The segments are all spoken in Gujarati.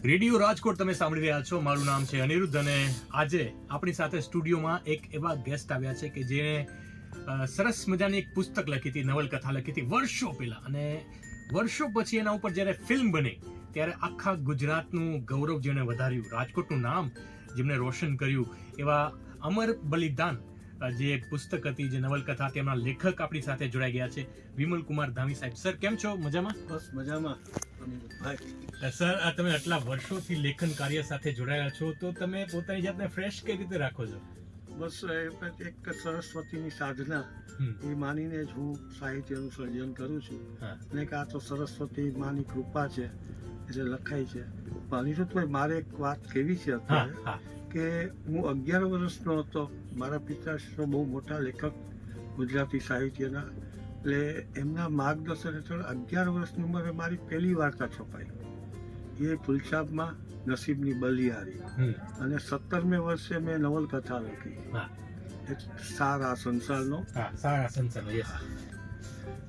રેડિયો રાજકોટ તમે સાંભળી રહ્યા છો. મારું નામ છે અનિરુદ્ધ અને આજે આપણી સાથે સ્ટુડિયોમાં એક એવા ગેસ્ટ આવ્યા છે કે જેણે સરસ મજાની એક પુસ્તક લખી હતી, નવલકથા લખી હતી વર્ષો પહેલા, અને વર્ષો પછી એના ઉપર જ્યારે ફિલ્મ બની ત્યારે આખા ગુજરાતનું ગૌરવ જેણે વધાર્યું, રાજકોટનું નામ જેમણે રોશન કર્યું, એવા અમર બલિદાન જે પુસ્તક હતી, જે નવલકથા, તેમના લેખક આપણી સાથે જોડાઈ ગયા છે, વિમલ કુમાર ધામી સાહેબ. સર, કેમ છો? મજામાં? બસ મજામાં. સર, તમે આટલા વર્ષોથી લેખન કાર્ય સાથે જોડાયેલા છો, તો તમે પોતાની જાતને ફ્રેશ કઈ રીતે રાખો છો? બસ એક સરસ્વતીની સાધના એ માનીને જ હું સાહિત્યનું સર્જન કરું છું. અને કે આ તો સરસ્વતી માની કૃપા છે એટલે લખાય છે. અનિરુદ્ધભાઈ, મારે એક વાત કેવી છે અત્યારે કે હું 11 વર્ષનો હતો. મારા પિતાશ્રી બહુ મોટા લેખક ગુજરાતી સાહિત્યના, એટલે એમના માર્ગદર્શન હેઠળ 11 વર્ષની ઉંમરે મારી પહેલી વાર્તા છપાઈ, એ ફૂલછાપમાં નસીબની બલિયારી. અને 17મે વર્ષે મેં નવલકથા લખી, સારા સંસારનો.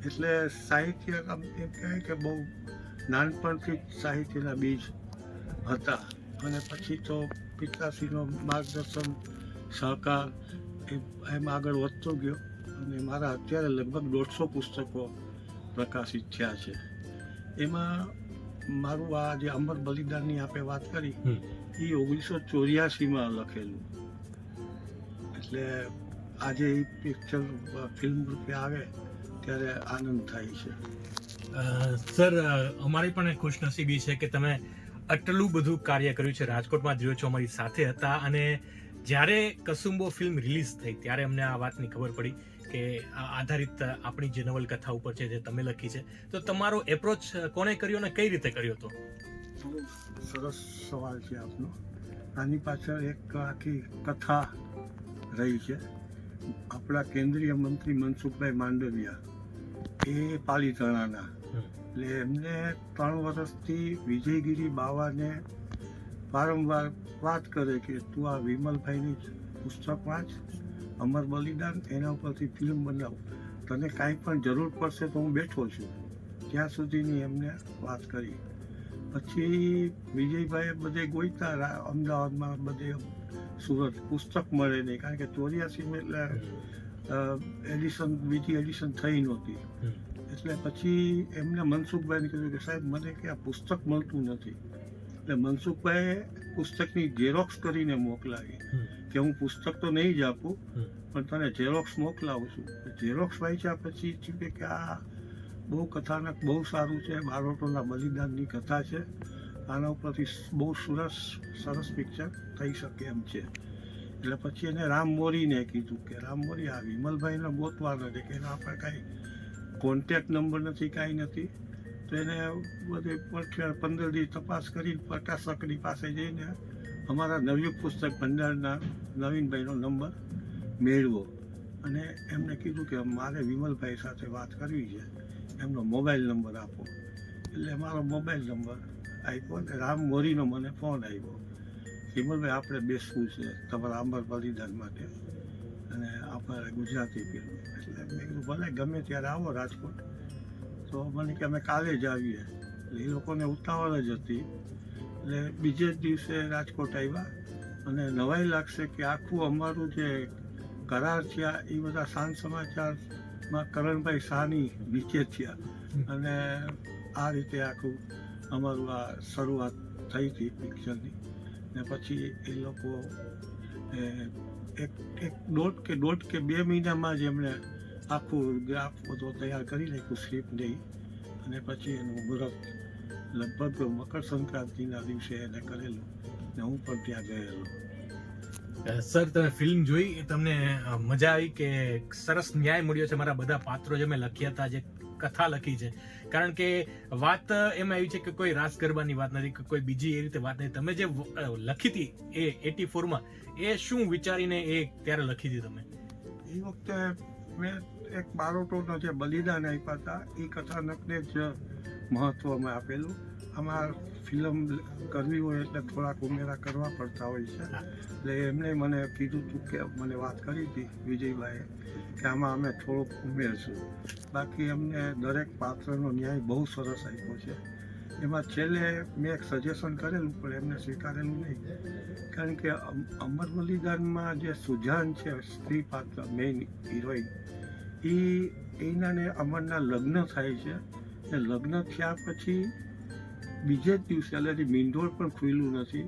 એટલે સાહિત્ય એમ કહેવાય કે બહુ નાનપણથી જ સાહિત્યના બીજ હતા. અને પછી તો પિતાશ્રીનો માર્ગદર્શન, સહકાર એમ આગળ વધતો ગયો. અને મારા અત્યારે લગભગ 150 પુસ્તકો પ્રકાશિત થયા છે. એમાં મારું આ જે અમર બલિદાનની આપણે વાત કરી એ 1984માં લખેલું. એટલે આજે એ પિક્ચર ફિલ્મ રૂપે આવે ત્યારે આનંદ થાય છે. સર, અમારી પણ ખુશનસીબી છે કે તમે આટલું બધું કાર્ય કર્યું છે. રાજકોટમાં જ રહ્યો છો, અમારી સાથે હતા, અને જ્યારે કસુંબો ફિલ્મ રિલીઝ થઈ ત્યારે અમને આ વાતની ખબર પડી કે આધારિત આપણી જે નવલકથા ઉપર છે, જે તમે લખી છે. તો તમારો એપ્રોચ કોણે કર્યો અને કઈ રીતે કર્યો હતો? સરસ સવાલ છે આપનો. આની પાછળ એક આખી કથા રહી છે. આપણા કેન્દ્રીય મંત્રી મનસુખભાઈ માંડવિયા, એ પાલીતાણાના, એટલે એમને 3 વર્ષથી વિજયગીરી બાવાને વારંવાર વાત કરે કે તું આ વિમલભાઈની પુસ્તક વાંચ, અમર બલિદાન, એના ઉપરથી ફિલ્મ બનાવ, તને કાંઈ પણ જરૂર પડશે તો હું બેઠો છું. ત્યાં સુધીની એમને વાત કરી. પછી વિજયભાઈએ બધે ગોઈતા અમદાવાદમાં, બધે સુરત, પુસ્તક મળે નહીં, કારણ કે 84 એટલે બીજી એડિશન થઈ નહોતી. એટલે પછી એમને મનસુખભાઈને કીધું કે સાહેબ, મને કે આ પુસ્તક મળતું નથી. એટલે મનસુખભાઈએ પુસ્તકની ઝેરોક્સ કરીને મોકલાવી કે હું પુસ્તક તો નહીં જ આપું, પણ તને ઝેરોક્સ મોકલાવું છું. ઝેરોક્સ વાંચ્યા પછી થયું કે આ બહુ કથાનક, બહુ સારું છે, બારોટોના બલિદાનની કથા છે, આના ઉપરથી બહુ સરસ પિક્ચર થઈ શકે એમ છે. એટલે પછી એને રામ મોરીને કીધું કે રામ મોરી, આ વિમલભાઈને ગોતવા નથી, કે એનો આપણે કાંઈ કોન્ટેક્ટ નંબર નથી, કાંઈ નથી. તો એને બધે 15 દી તપાસ કરી પ્રકાશકની પાસે જઈને અમારા નવયુગ પુસ્તક ભંડારના નવીનભાઈનો નંબર મેળવો. અને એમને કીધું કે મારે વિમલભાઈ સાથે વાત કરવી છે, એમનો મોબાઈલ નંબર આપો. એટલે મારો મોબાઈલ નંબર આપ્યો અને રામ મોરીનો મને ફોન આવ્યો, વિમલભાઈ આપણે બેસવું છે તમારા અમર બલિદાન માટે, અને આપણે ગુજરાતી ફિલ્મ. એટલે મેં કીધું ભલે, ગમે ત્યારે આવો રાજકોટ. તો મને કે અમે કાલે જ આવીએ. એટલે એ લોકોને ઉતાવળ જ હતી. એટલે બીજે જ દિવસે રાજકોટ આવ્યા. અને નવાઈ લાગશે કે આખું અમારું જે કરાર થયા એ બધા સાંજ સમાચારમાં કરણભાઈ શાહની નીચે થયા. અને આ રીતે આખું અમારું આ શરૂઆત થઈ હતી પિક્ચરની. ને પછી એ લોકો દોઢ કે 2 મહિનામાં જ એમણે આખું ગ્રાફ બધો તૈયાર કરી નાખ્યું, સ્ક્રિપ્ટ નહીં. અને પછી એનું મુહૂર્ત લગભગ મકર સંક્રાંતિના દિવસે એને કરેલું, ને હું પણ ત્યાં ગયેલો. સર, તમે ફિલ્મ જોઈ, તમને મજા આવી કે સરસ ન્યાય મળ્યો છે? મારા બધા પાત્રો જે મેં લખ્યા હતા, જે કથા લખી છે, કારણ કે વાત એમ આવી છે કે કોઈ રાસ ગરબાની વાત નથી, કે કોઈ બીજી એ રીતે વાત નથી. તમે જે લખી હતી એ 84માં, એ શું વિચારીને એ ત્યારે લખી હતી તમે? એ વખતે મેં એક બારોટોનો જે બલિદાન આપ્યા હતા એ કથાનકને જ મહત્વમાં આપેલું. આમાં ફિલ્મ કરવી હોય એટલે થોડાક ઉમેરા કરવા પડતા હોય છે. એટલે એમણે મને કીધું હતું કે મને વાત કરી હતી વિજયભાઈએ કે આમાં અમે થોડુંક ઉમેરશું. બાકી અમને દરેક પાત્રનો ન્યાય બહુ સરસ આપ્યો છે. એમાં છેલ્લે મેં એક સજેશન કરેલું પણ એમને સ્વીકારેલું નહીં, કારણ કે અમર બલિદાનમાં જે સુજાન છે સ્ત્રી પાત્ર મેઇન હિરોઈન, એના ને અમરના લગ્ન થાય છે ને લગ્ન થયા પછી બીજે જ દિવસે એટલે મીંઢોળ પણ ખુલ્લું નથી,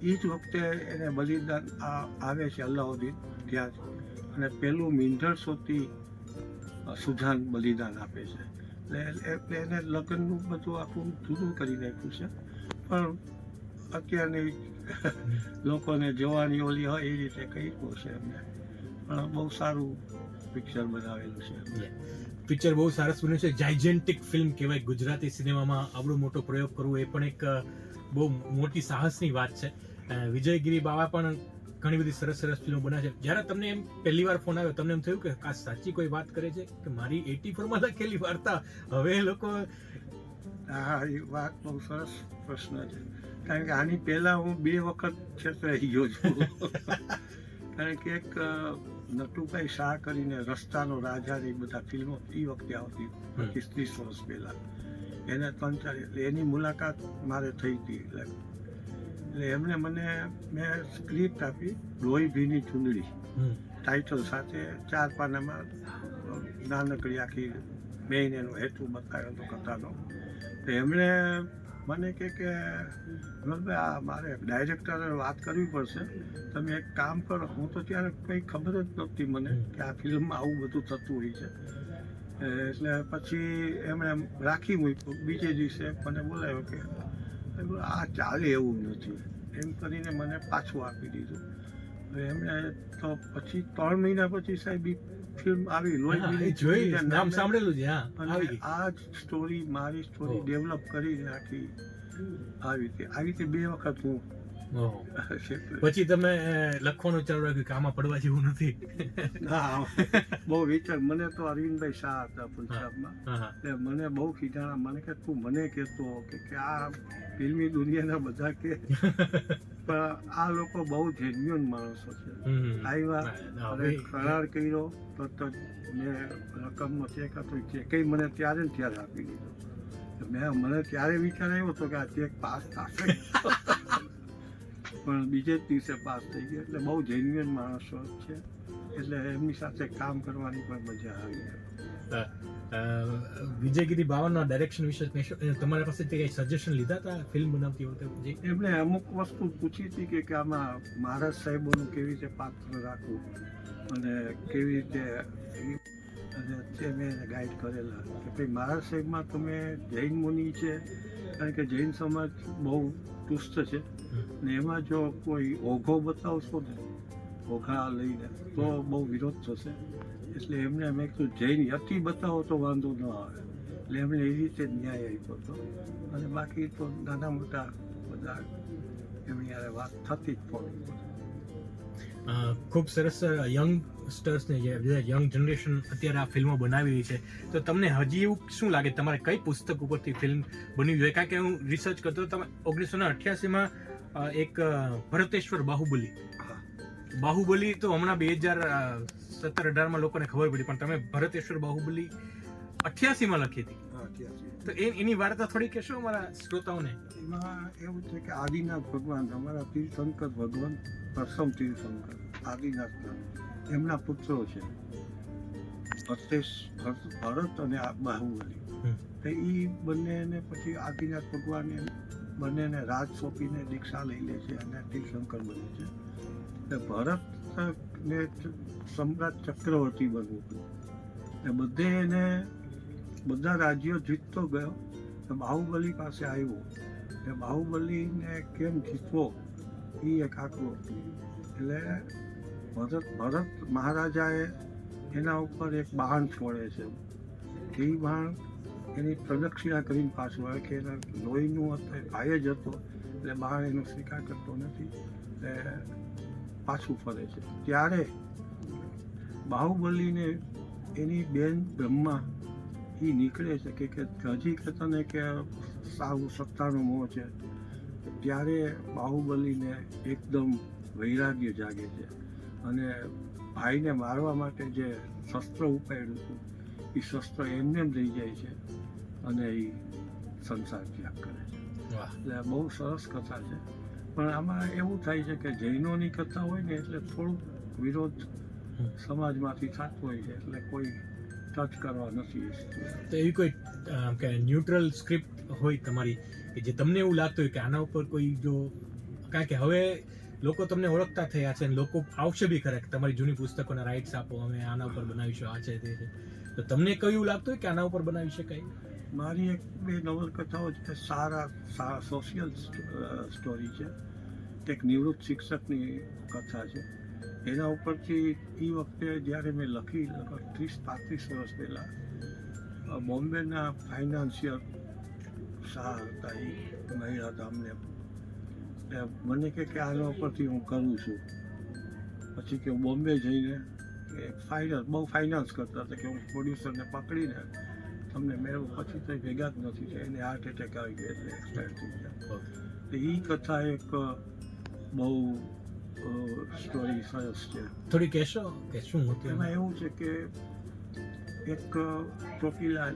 એ જ વખતે એને બલિદાન આવે છે અલ્લાઉદ્દીન ત્યાં જ, અને પેલું મીંઢળ સોતી સુજાન બલિદાન આપે છે. એટલે એને લગ્નનું બધું આખું જુદું કરી નાખ્યું છે, પણ અત્યારની લોકોને જોવાની ઓલી હોય એ રીતે કહ્યું છે એમને, પણ બહુ સારું પિક્ચર બનાવેલું છે. પિક્ચર બહુ સરસ બન્યું છે, જાયજેન્ટિક ફિલ્મ કહેવાય. ગુજરાતી સિનેમામાં આવડો મોટો પ્રયોગ કરવો એ પણ એક બહુ મોટી સાહસની વાત છે. વિજયગીરી બાવા પણ ઘણી બધી સરસ સરસ ફિલ્મો બનાવે છે. જ્યારે તમને એમ પહેલી વાર ફોન આવ્યો, તમને એમ થયું કે આ સાચી કોઈ વાત કરે છે કે મારી 84માં લખેલી વાર્તા હવે એ લોકો? હા, એ વાત બહુ સરસ પ્રશ્ન છે, કારણ કે આની પહેલા હું 2 વખત છેતરાઈ ગયો છું. કારણ કે એક નટુભાઈ શાહ કરીને રસ્તાનો રાજા ની બધા ફિલ્મો એ વખતે આવતી 25-30 વર્ષ પહેલા, એને 3-4 એટલે એની મુલાકાત મારે થઈ હતી. એટલે એમણે મેં સ્ક્રિપ્ટ આપી, લોહી ભીની ચૂંદડી ટાઇટલ સાથે 4 પાનામાં નાનકડી આખી મેઇન એનો હેતુ બતાવ્યો હતો કથાનો. તો એમણે મને કે આ મારે ડાયરેક્ટરે વાત કરવી પડશે, તમે એક કામ કરો. હું તો ત્યારે કંઈ ખબર જ નહોતી મને કે આ ફિલ્મમાં આવું બધું થતું હોય છે. એટલે પછી એમણે રાખી મૂક્યું. બીજે દિવસે મને બોલાવ્યો કે આ ચાલે એવું નથી, એમ કરીને મને પાછું આપી દીધું. એમણે તો પછી 3 મહિના પછી સાહેબ ફિલ્મ આવી, નામ સાંભળેલું છે. અને આ જ સ્ટોરી મારી સ્ટોરી ડેવલપ કરીને આખી આવી રીતે 2 વખત હું પછી તમે લખવાનું ચાલુ રાખ્યું કે આમાં પડવા જેવું નથી? ના, બહુ વિચાર. મને તો અરવિંદભાઈ શાહ હતા પંજાબમાં, એટલે મને બહુ ખીજાણા. મને કે તું મને કહેતો કે આ ફિલ્મી દુનિયાના બધા કે, પણ આ લોકો બહુ જેન્યુઅન માણસો છે. આવ્યા, કરાર કર્યો તો મેં રકમનો ચેક હતો, ચેક મને ત્યારે ને ત્યારે આપી દીધો. મને ત્યારે વિચાર આવ્યો હતો કે આ ચેક પાસ થશે, પણ બીજે જ દિવસે પાસ થઈ ગયો. એટલે બહુ જેન્યુઅન માણસો છે, એટલે એમની સાથે કામ કરવાની પણ મજા આવી. વિજયગીરી બાવાના ડાયરેક્શન વિશે તમારા પાસેથી કઈ સજેશન લીધા હતા ફિલ્મ બનાવતી વખતે? એમણે અમુક વસ્તુ પૂછી હતી કે આમાં મહારાજ સાહેબોનું કેવી રીતે પાત્ર રાખવું અને કેવી રીતે, અને તે મેં એને ગાઈડ કરેલા કે ભાઈ મહારાજ સાહેબમાં તમે જૈન મુનિ છે, કારણ કે જૈન સમાજ બહુ ચુસ્ત છે, ને એમાં જો કોઈ ઓઘો બતાવશો ને, ઓઘા લઈને, તો બહુ વિરોધ થશે. એટલે એમને મેં કીધું જૈન યતિ બતાવો તો વાંધો ન આવે. એટલે એમણે એ રીતે ન્યાય આપ્યો હતો. અને બાકી તો નાના મોટા બધા એમની યારે વાત થતી જ પણ. ખૂબ સરસ. યંગસ્ટર્સને યંગ જનરેશન અત્યારે આ ફિલ્મો બનાવી રહી છે, તો તમને હજી એવું શું લાગે તમારે કઈ પુસ્તક ઉપરથી ફિલ્મ બનવી જોઈએ? કારણ કે હું રિસર્ચ કરતો, તમે 1988માં એક ભરતેશ્વર બાહુબલી તો હમણાં 2017-18માં લોકોને ખબર પડી, પણ તમે ભરતેશ્વર બાહુબલી 88માં લખી હતી, તો એની વાર્તા થોડી કહેશો અમારા શ્રોતાઓને? એમાં એવું છે કે આદિનાથ ભગવાન, અમારા તીર્થંકર ભગવાન, પ્રથમ તીર્થંકર આદિનાથના, એમના પુત્રો છે ભરત અને બાહુબલી. તો એ બંનેને પછી આદિનાથ ભગવાન બંનેને રાજ સોંપીને દીક્ષા લઈ લે છે અને તીર્થંકર બને છે. ભરતને સમ્રાટ ચક્રવર્તી બનવું હતું, બધા રાજ્યો જીતતો ગયો. બાહુબલી પાસે આવ્યો, એ બાહુબલીને કેમ જીતવો એ એક આંકડો. એટલે ભરત મહારાજાએ એના ઉપર એક બાણ છોડે છે, એ બાણ એની પ્રદક્ષિણા કરીને પાછું આવે કે એના લોહીનું ભાઈ જ હતો, એટલે બાણ એનો સ્વીકાર કરતો નથી, એટલે પાછું ફરે છે. ત્યારે બાહુબલીને એની બેન બ્રહ્મા એ નીકળે છે કે હજી કે તને કે સાવ સત્તાનો મોહ છે. ત્યારે બાહુબલીને એકદમ વૈરાગ્ય જાગે છે અને ભાઈને મારવા માટે જે શસ્ત્ર ઉપાડ્યું હતું એ શસ્ત્ર એમને જ લઈ જાય છે અને એ સંસાર ત્યાગ મજાક કરે છે. વાહ. એટલે બહુ સરસ કથા છે. પણ આમાં એવું થાય છે કે જૈનોની કથા હોય ને એટલે થોડુંક વિરોધ સમાજમાંથી થતો હોય છે, એટલે કોઈ ટચ કરવા નથી ઈચ્છતું. તો એવી કોઈ કે ન્યુટ્રલ સ્ક્રિપ્ટ હોય તમારી કે જે તમને એવું લાગતું હોય કે આના ઉપર કોઈ જો, કારણ કે હવે લોકો તમને ઓળખતા થયા છે અને લોકો આવશે બી ખરા કે તમારી જૂની પુસ્તકોના રાઇટ્સ આપો, અમે આના ઉપર બનાવીશું, આ છે તે છે, તો તમને કયું એવું લાગતું હોય કે આના ઉપર બનાવી શકાય? મારી એક બે નવલકથાઓ છે, સારા સોશિયલ સ્ટોરી છે. એક નિવૃત્ત શિક્ષકની કથા છે. એના ઉપરથી એ વખતે જ્યારે મેં લખી 30-35 વર્ષ પહેલાં, બોમ્બેના ફાઇનાન્શિયલ શાહ હતા, એ મહિલા હતા, અમને મને કે આના ઉપરથી હું કરું છું. પછી કે હું બોમ્બે જઈને બહુ ફાઇનાન્સ કરતા હતા કે હું પ્રોડ્યુસરને પકડીને તમને મેળવું, પછી તો ભેગા જ નથી થયા. એને હાર્ટ એટેક આવી ગયો એટલે એક્સપાયર થઈ ગયા. તો એ કથા એક બહુ સ્ટોરી સરસ છે. થોડી કહેશો કે શું હતું એમાં એવું છે કે એક ચોટીલા,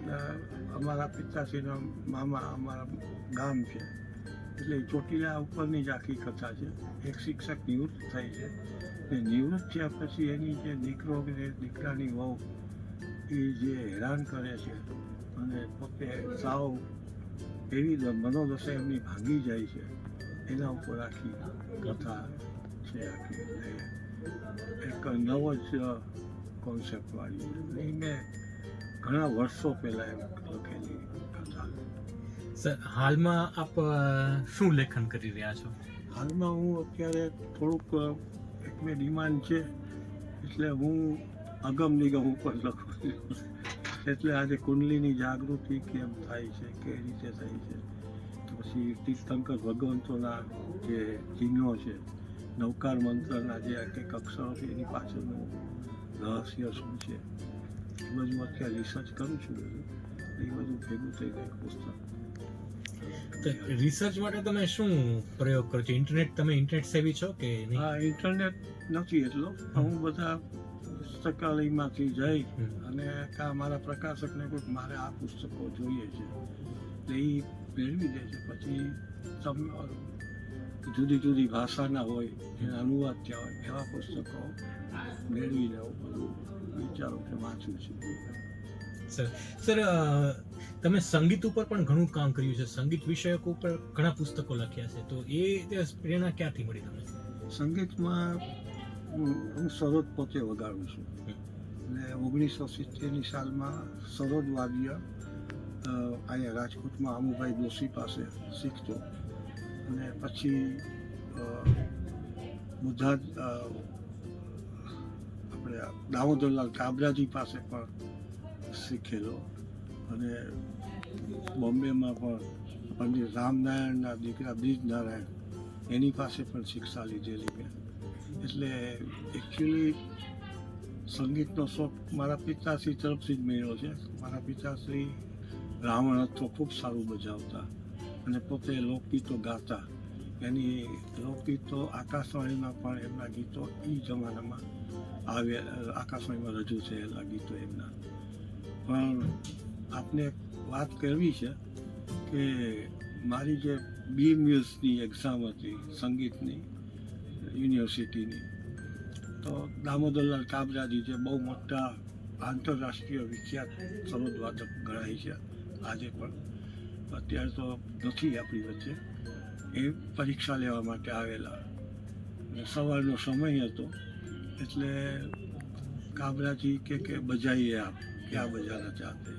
અમારા પિતાશ્રીના મામા, અમારા ગામ છે, એટલે ચોટીલા ઉપરની જ આખી કથા છે. એક શિક્ષક નિવૃત્ત થાય છે, એ નિવૃત્ત થયા પછી એની જે દીકરો કે દીકરાની વહુ એ જે હેરાન કરે છે અને પોતે સાવ એવી મનોદશા એમની ભાંગી જાય છે, એના ઉપર આખી કથા છે. આખી એક નવો જ કોન્સેપ્ટવાળી. એ મેં ઘણા વર્ષો પહેલાં એમ લખેલી કથા. સર, હાલમાં આપ શું લેખન કરી રહ્યા છો? હાલમાં હું અત્યારે થોડુંક એક બે ડિમાન્ડ છે, એટલે હું અગમ નિગમ ઉપર લખું છું. એટલે આજે કુંડલીની જાગૃતિ કેમ થાય છે, કઈ રીતે થાય છે, પછી તીર્થંકર ભગવંતોના જે ચિહ્નો છે, નવકાર મંત્રના જે એક અક્ષરો છે, એની પાછળનું રહસ્ય શું છે, એ બધું અત્યારે રિસર્ચ કરું છું. એ બધું ભેગું થઈ ગયું પુસ્તક. રિસર્ચ માટે તમે શું પ્રયોગ કરો છો? તમે ઇન્ટરનેટ સેવી છો કે નહીં? હા, ઇન્ટરનેટ નથી એટલો, હું બધા પુસ્તકાલયમાંથી જઈ અને મારા પ્રકાશકને કોઈ મારે આ પુસ્તકો જોઈએ છે, એટલે એ મેળવી દે છે. પછી જુદી જુદી ભાષાના હોય, એના અનુવાદ થયા હોય, એવા પુસ્તકો મેળવીને હું બધું વિચારું કે વાંચું છું. સર, તમે સંગીત ઉપર પણ ઘણું કામ કર્યું છે, સંગીત વિષયક ઉપર ઘણા પુસ્તકો લખ્યા છે, તો એ પ્રેરણા ક્યાંથી મળી તમને? સંગીતમાં હું સરોદ પોતે વગાડું છું, અને 1970ની સાલમાં સરોદ વાદ્ય અહીંયા રાજકોટમાં અમુભાઈ દોશી પાસે શીખતો, અને પછી બધા આપણે દામોદરલાલ કાબરાજી પાસે પણ શીખેલો, અને બોમ્બેમાં પણ પંડિત રામનારાયણના દીકરા બ્રિજ નારાયણ, એની પાસે પણ શિક્ષા લીધેલી મેં. એટલે એકચ્યુઅલી સંગીતનો શોખ મારા પિતાશ્રી તરફથી જ મળ્યો છે. મારા પિતાશ્રી રાવણ હતો, ખૂબ સારું બજાવતા અને પોતે લોકગીતો ગાતા. એની લોકગીતો આકાશવાણીમાં પણ એમના ગીતો એ જમાનામાં આકાશવાણીમાં રજૂ થયેલા ગીતો એમના. પણ આપને વાત કરવી છે કે મારી જે બી મ્યુઝની એક્ઝામ હતી સંગીતની યુનિવર્સિટીની, તો દામોદરલાલ કાબરાજી જે બહુ મોટા આંતરરાષ્ટ્રીય વિખ્યાત સરોદવાદક ગણાય છે આજે પણ, અત્યારે તો નથી આપણી વચ્ચે, એ પરીક્ષા લેવા માટે આવેલા. સવારનો સમય હતો, એટલે કાબરાજી કે બજાઈએ આપ ક્યાં બજાના ચાહતે.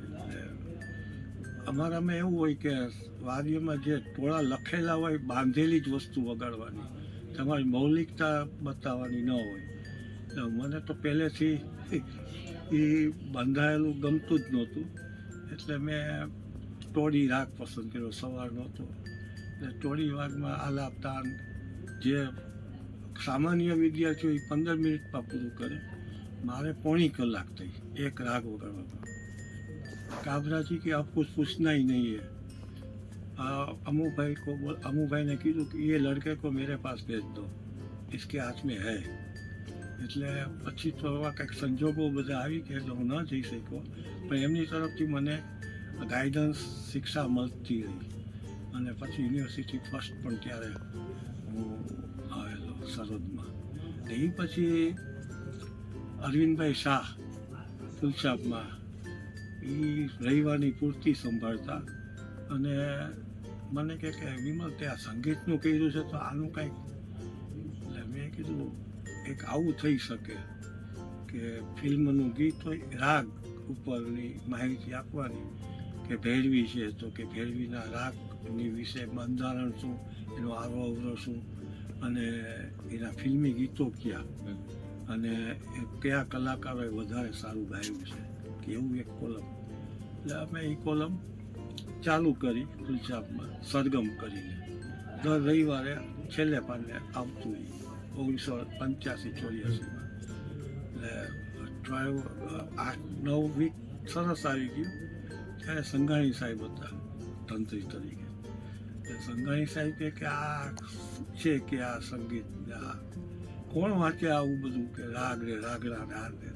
અમારામાં એવું હોય કે વાદ્યમાં જે ટોળા લખેલા હોય, બાંધેલી જ વસ્તુ વગાડવાની, તમારી મૌલિકતા બતાવવાની ન હોય. મને તો પહેલેથી એ બંધાયેલું ગમતું જ નહોતું, એટલે મેં ટોળી રાગ પસંદ કર્યો. સવારનો હતો એટલે ટોળી રાગમાં આલાપ તાન, જે સામાન્ય વિદ્યાર્થીઓ 15 મિનિટમાં પૂરું કરે, મારે પોણી કલાક થઈ એક રાગ વગાડવામાં. काबराजी की आप कुछ पूछना ही नहीं है। अमू भाई ने કીધું કે ये लड़के को मेरे पास भेज दो, इसके हाथ में है। એટલે પછી તો આવા કંઈક સંજોગો બધા આવી કે એટલે હું ન જઈ શક્યો, પણ એમની તરફથી મને ગાઈડન્સ શિક્ષા મળતી રહી. અને પછી યુનિવર્સિટી ફર્સ્ટ પણ ત્યારે હું આવેલો સરહદમાં. એ પછી અરવિંદભાઈ શાહ તુલસાબમાં એ રવિવારની પૂર્તિ સંભાળતા અને મને કહે કે વિમલ તે આ સંગીતનું કર્યું છે તો આનું કંઈક. એટલે મેં કીધું એક આવું થઈ શકે કે ફિલ્મનું ગીત હોય રાગ ઉપરની માહિતી આપવાની કે ભૈરવી છે તો કે ભૈરવીના રાગની વિશે બંધારણ શું, એનો આરો અવરો શું, અને એના ફિલ્મી ગીતો કયા, અને કયા કલાકારોએ વધારે સારું ગાયું છે કે એવું એક કોલમ. એટલે અમે એ કોલમ ચાલુ કરી તુલસાબમાં સરગમ કરીને. દર રવિવારે છેલ્લે પાને આવતું 1985-84માં. એટલે 8-9 વીક સરસ આવી ગયું. ત્યારે સંઘાણી સાહેબ હતા તંત્રી તરીકે. એટલે સંઘાણી સાહેબ કહે કે આ છે કે આ સંગીત આ કોણ વાંચે આવું બધું કે રાગ રે રાગડા રાગ રે.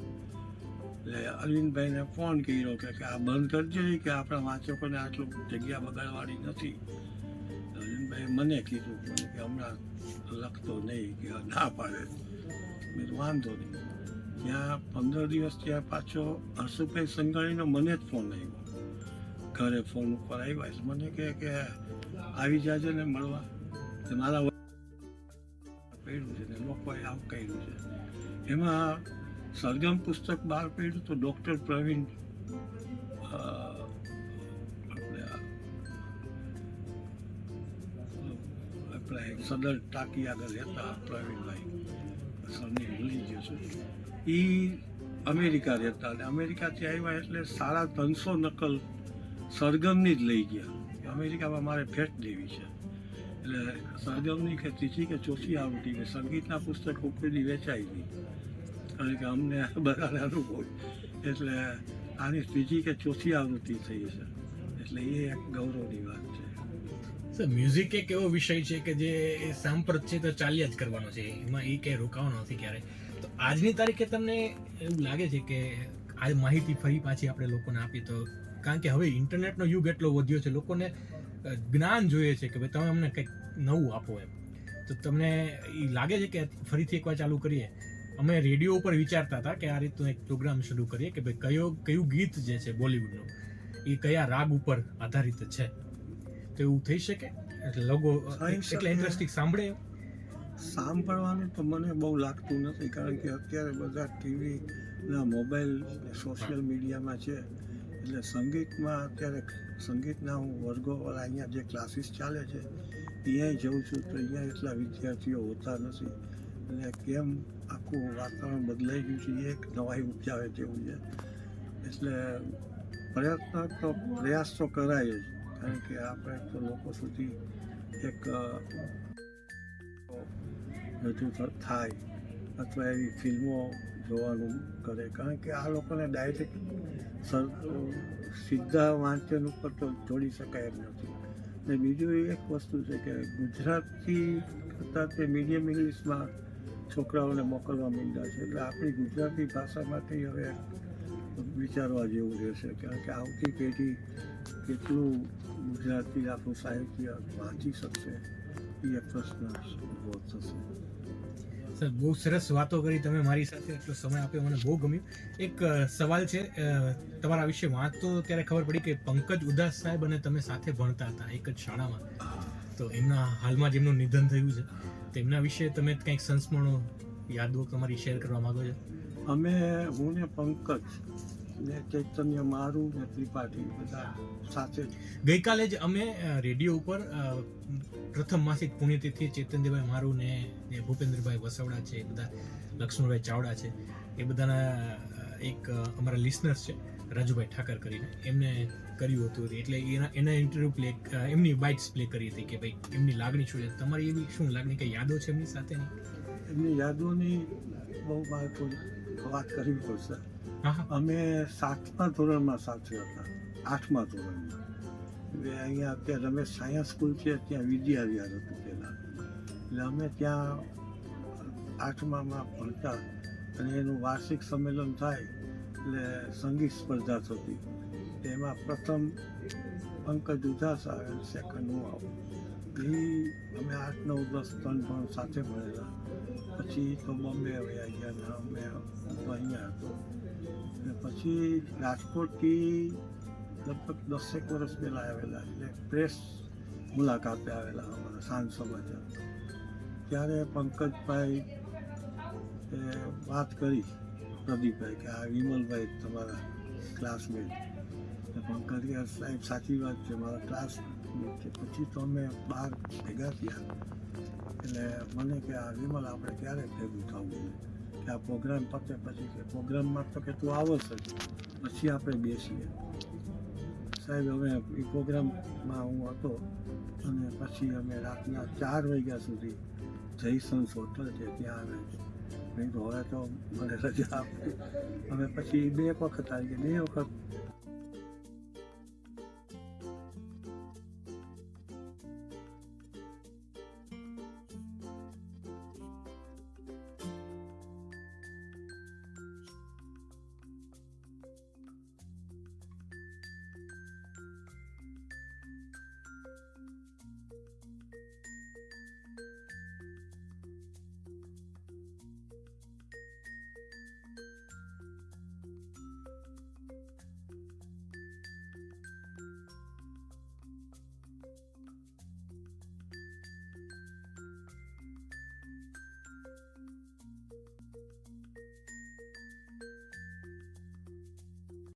એટલે અરવિંદભાઈને ફોન કર્યો કે આ બંધ કરજો કે આપણા વાંચકોને આટલું જગ્યા બગાડવાની નથી. અરવિંદભાઈએ મને કીધું કે હમણાં લખતો નહીં કે ના પાડે. મેં તો વાંધો નહીં. ત્યાં 15 દિવસ ત્યાં પાછો હર્ષુભાઈ સંઘાણીનો મને જ ફોન આવ્યો. ઘરે ફોન ઉપર આવ્યા મને કહે કે આવી જાજે ને મળવા. મારા પડ્યું છે ને લોકોએ આવું કર્યું છે. એમાં સરગમ પુસ્તક બહાર પડ્યું તો ડૉક્ટર પ્રવીણ આપણા સદર ટાંકી આગળ રહેતા પ્રવીણભાઈ સરને ભૂલી ગયો છું. એ અમેરિકા રહેતા અને અમેરિકાથી આવ્યા એટલે 350 નકલ સરગમની જ લઈ ગયા. અમેરિકામાં મારે ભેટ દેવી છે. એટલે સરગમની કે ત્રીજી કે ચોથી આવૃત્તિ કે સંગીતના પુસ્તકો કોઈ વેચાય નહીં, કારણ કે અમને બધાને અનુભવ. એટલે આની ત્રીજી કે ચોથી આવૃત્તિ થઈ છે. એટલે એ એક ગૌરવની વાત છે. સર, મ્યુઝિક એક એવો વિષય છે કે જે સાંપ્રત છે તો ચાલ્યા જ કરવાનો છે, એમાં એ કંઈ રોકાવાનો નથી ક્યારે. તો આજની તારીખે તમને એવું લાગે છે કે આ માહિતી ફરી પાછી આપણે લોકોને આપી તો, કારણ કે હવે ઇન્ટરનેટનો યુગ એટલો વધ્યો છે, લોકોને જ્ઞાન જોઈએ છે કે ભાઈ તમે અમને કંઈક નવું આપો એમ. તો તમને એ લાગે છે કે ફરીથી એકવાર ચાલુ કરીએ? અમે રેડિયો ઉપર વિચારતા હતા કે આ રીતનો એક પ્રોગ્રામ શરૂ કરીએ કે ભાઈ કયું ગીત જે છે બોલિવૂડનું એ કયા રાગ ઉપર આધારિત છે. તો એવું થઈ શકે? એટલે લોકો એટલે ઇન્ટરેસ્ટિંગ સાંભળવાનું તો મને બહુ લાગતું નથી, કારણ કે અત્યારે બધા ટીવી ના મોબાઈલ સોશિયલ મીડિયામાં છે. એટલે સંગીતમાં અત્યારે સંગીતના હું વર્ગો અહીંયા જે ક્લાસીસ ચાલે છે ત્યાં જઉં છું તો અહીંયા એટલા વિદ્યાર્થીઓ હોતા નથી. અને કેમ આખું વાતાવરણ બદલાઈ ગયું છે એ એક નવાઈ ઉપજાવે તેવું છે. એટલે પ્રયાસ તો કરાય જ, કારણ કે આપણે તો લોકો સુધી એક રજૂ થાય અથવા એવી ફિલ્મો જોવાનું કરે, કારણ કે આ લોકોને ડાયરેક્ટ સીધા વાંચન ઉપર તો જોડી શકાય એમ નથી. ને બીજું એક વસ્તુ છે કે ગુજરાતી કરતાં તે મીડિયમ ઇંગ્લિશમાં છોકરાઓને મોકલવા માંડ્યા છે. એટલે આપણી ગુજરાતી ભાષા માટે હવે વિચારવા જેવું રહેશે, કારણ કે આવતી પેઢી કેટલું ગુજરાતી આપણું સાહિત્ય વાંચી શકશે એ એક પ્રશ્ન ઊભો થશે. સર, બહુ સરસ વાતો કરી તમે મારી સાથે, એટલો સમય આપ્યો, મને બહુ ગમ્યું. એક સવાલ છે, તમારા વિશે વાંચતો ત્યારે ખબર પડી કે પંકજ ઉદાસ સાહેબ અને તમે સાથે ભણતા હતા એક જ શાળામાં. તો એમના હાલમાં જ એમનું નિધન થયું છે, તો એમના વિશે તમે કંઈક સંસ્મરણો યાદો તમારી શેર કરવા માંગો છો? અમે હું ને પંકજ ને ચૈતન્ય મારું ને ત્રિપાઠી બધા સાથે. ગઈકાલે જ અમે રેડિયો ઉપર પ્રથમ માસિક પુણ્યતિથિ ચૈતન્યભાઈ મારું ને ભૂપેન્દ્રભાઈ વસવડા છે, બધા લક્ષ્મણભાઈ ચાવડા છે, એ બધાના એક અમારા લિસનર્સ છે રાજુભાઈ ઠાકર કરીને, એમને કર્યું હતું. એટલે એના ઇન્ટરવ્યુ એમની બાઇટ્સ પ્લે કરી હતી કે ભાઈ એમની લાગણી શું છે. તમારી એવી શું લાગણી, કે યાદો છે એમની સાથેની? એમની યાદોની બહુ મારે વાત કરવી પડશે. અમે 7મા ધોરણમાં સાથે હતા, 8મા ધોરણમાં. અહીંયા અત્યારે રમેશ સાયન્સ સ્કૂલ છે ત્યાં વિદ્યા વિહાર હતું પહેલાં. એટલે અમે ત્યાં 8મામાં ભણતા અને એનું વાર્ષિક સંમેલન થાય એટલે સંગીત સ્પર્ધા થતી. એમાં પ્રથમ પંકજ ઉદાસ આવે, સેકન્ડ હું આવું. એ અમે 8, 9, 10 3 પણ સાથે ભણેલા. પછી તો બોમ્બે આવ્યા ગયા ને અમે અહીંયા હતો. અને પછી રાજકોટથી લગભગ 10 વર્ષ પહેલાં આવેલા, એટલે પ્રેસ મુલાકાતે આવેલા અમારા સાંજ સમાચાર. ત્યારે પંકજભાઈ વાત કરી પ્રદીપભાઈ કે આ વિમલભાઈ તમારા ક્લાસમેટ. પંકજ કે સાહેબ સાચી વાત છે, મારા ક્લાસમેટ છે. પછી તો અમે 12 ભેગા થયા. એટલે મને કે આ વિમલ આપણે ક્યારે ભેગું થવું કે આ પ્રોગ્રામ પતે પછી કે પ્રોગ્રામમાં તો કે તું આવો જ પછી આપણે બેસીએ. સાહેબ હવે એ પ્રોગ્રામમાં હું હતો અને પછી અમે રાતના 4 વાગ્યા સુધી જયસન્સ હોટલ છે ત્યાં આવે. મેં તો હવે તો મને રજા આપી. અમે પછી 2 વખત આવી ગયા, 2 વખત